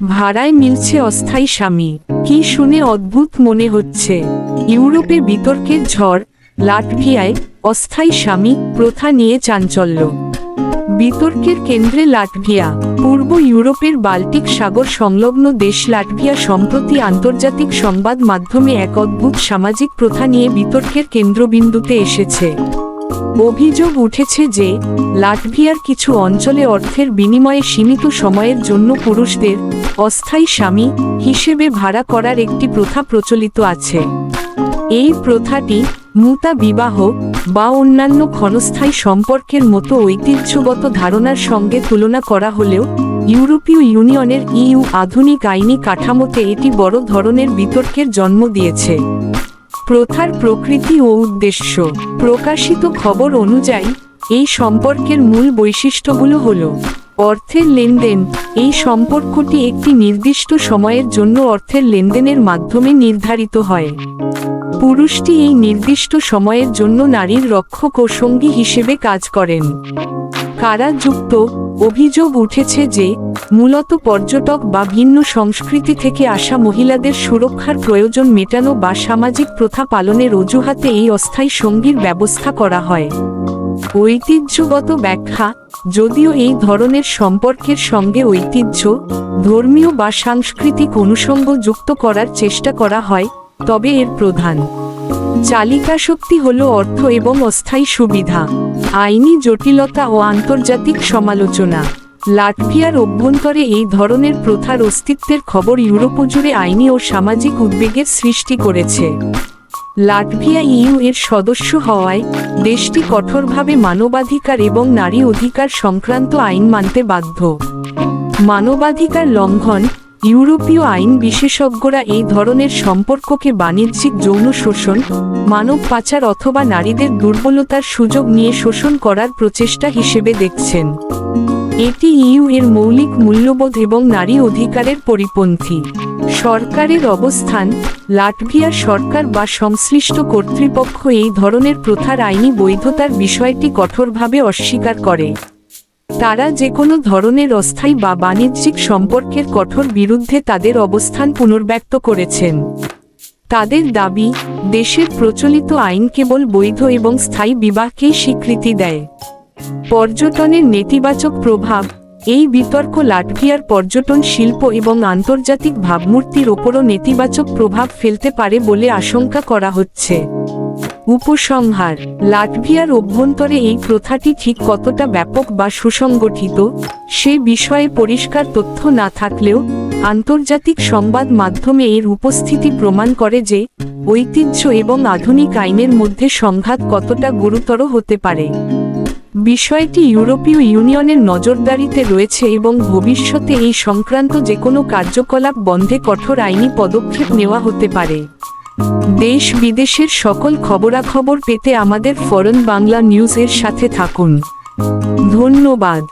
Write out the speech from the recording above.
ভাড়ায় মিলছে অস্থায়ী স্বামী। কি শুনে অদ্ভুত মনে হচ্ছে? ইউরোপে বিতর্কের ঝড়, লাটভিয়ায় অস্থায়ী স্বামী প্রথা নিয়ে চাঞ্চল্য। বিতর্কের কেন্দ্রে লাটভিয়া। পূর্ব ইউরোপের বাল্টিক সাগর সংলগ্ন দেশ লাটভিয়া সম্প্রতি আন্তর্জাতিক সংবাদ মাধ্যমে এক অদ্ভুত সামাজিক প্রথা নিয়ে বিতর্কের কেন্দ্রবিন্দুতে এসেছে। অভিযোগ উঠেছে যে লাটভিয়ার কিছু অঞ্চলে অর্থের বিনিময়ে সীমিত সময়ের জন্য পুরুষদের অস্থায়ী স্বামী হিসেবে ভাড়া করার একটি প্রথা প্রচলিত আছে। এই প্রথাটি মুতা বিবাহ বা অন্যান্য ক্ষণস্থায়ী সম্পর্কের মতো ঐতিহ্যগত ধারণার সঙ্গে তুলনা করা হলেও ইউরোপীয় ইউনিয়নের আধুনিক আইনি কাঠামোতে এটি বড় ধরনের বিতর্কের জন্ম দিয়েছে। প্রথার প্রকৃতি ও উদ্দেশ্য। প্রকাশিত খবর অনুযায়ী এই সম্পর্কের মূল বৈশিষ্ট্যগুলো হল: অর্থের লেনদেন। এই সম্পর্কটি একটি নির্দিষ্ট সময়ের জন্য অর্থের লেনদেনের মাধ্যমে নির্ধারিত হয়। পুরুষটি এই নির্দিষ্ট সময়ের জন্য নারীর রক্ষক ও সঙ্গী হিসেবে কাজ করেন। কারাযুক্ত। অভিযোগ উঠেছে যে মূলত পর্যটক বা ভিন্ন সংস্কৃতি থেকে আসা মহিলাদের সুরক্ষার প্রয়োজন মেটানো বা সামাজিক প্রথা পালনের অজুহাতে এই অস্থায়ী সঙ্গীর ব্যবস্থা করা হয়। ঐতিহ্যগত ব্যাখ্যা। যদিও এই ধরনের সম্পর্কের সঙ্গে ঐতিহ্য, ধর্মীয় বা সাংস্কৃতিক অনুষঙ্গ যুক্ত করার চেষ্টা করা হয়, তবে এর প্রধান চালিকাশক্তি হল অর্থ এবং অস্থায়ী সুবিধা। আইনি জটিলতা ও আন্তর্জাতিক সমালোচনা। লাটভিয়ার অভ্যন্তরে এই ধরনের প্রথার অস্তিত্বের খবর ইউরোপ জুড়ে আইনি ও সামাজিক উদ্বেগের সৃষ্টি করেছে। লাটভিয়া এর সদস্য হওয়ায় দেশটি কঠোরভাবে মানবাধিকার এবং নারী অধিকার সংক্রান্ত আইন মানতে বাধ্য। মানবাধিকার লঙ্ঘন। ইউরোপীয় আইন বিশেষজ্ঞরা এই ধরনের সম্পর্ককে বাণিজ্যিক যৌন শোষণ, মানব পাচার অথবা নারীদের দুর্বলতার সুযোগ নিয়ে শোষণ করার প্রচেষ্টা হিসেবে দেখছেন। এটি এর মৌলিক মূল্যবোধ এবং নারী অধিকারের পরিপন্থী। সরকারের অবস্থান। লাটভিয়া সরকার বা সংশ্লিষ্ট কর্তৃপক্ষ এই ধরনের প্রথার আইনি বৈধতার বিষয়টি কঠোরভাবে অস্বীকার করে। তারা যে কোনো ধরনের অস্থায়ী বা বাণিজ্যিক সম্পর্কের কঠোর বিরুদ্ধে তাদের অবস্থান পুনর্ব্যক্ত করেছেন। তাদের দাবি, দেশের প্রচলিত আইন কেবল বৈধ এবং স্থায়ী বিবাহকেই স্বীকৃতি দেয়। পর্যটনের নেতিবাচক প্রভাব। এই বিতর্ক লাটভিয়ার পর্যটন শিল্প এবং আন্তর্জাতিক ভাবমূর্তির ওপরও নেতিবাচক প্রভাব ফেলতে পারে বলে আশঙ্কা করা হচ্ছে। উপসংহার। লাটভিয়ার অভ্যন্তরে এই প্রথাটি ঠিক কতটা ব্যাপক বা সুসংগঠিত সে বিষয়ে পরিষ্কার তথ্য না থাকলেও আন্তর্জাতিক সংবাদ মাধ্যমে এর উপস্থিতি প্রমাণ করে যে ঐতিহ্য এবং আধুনিক আইনের মধ্যে সংঘাত কতটা গুরুতর হতে পারে। বিষয়টি ইউরোপীয় ইউনিয়নের নজরদারিতে রয়েছে এবং ভবিষ্যতে এই সংক্রান্ত যে কোনো কার্যকলাপ বন্ধে কঠোর আইনি পদক্ষেপ নেওয়া হতে পারে। দেশ বিদেশের সকল খবরাখবর পেতে আমাদের ফরেন বাংলা নিউজ এর সাথে থাকুন। ধন্যবাদ।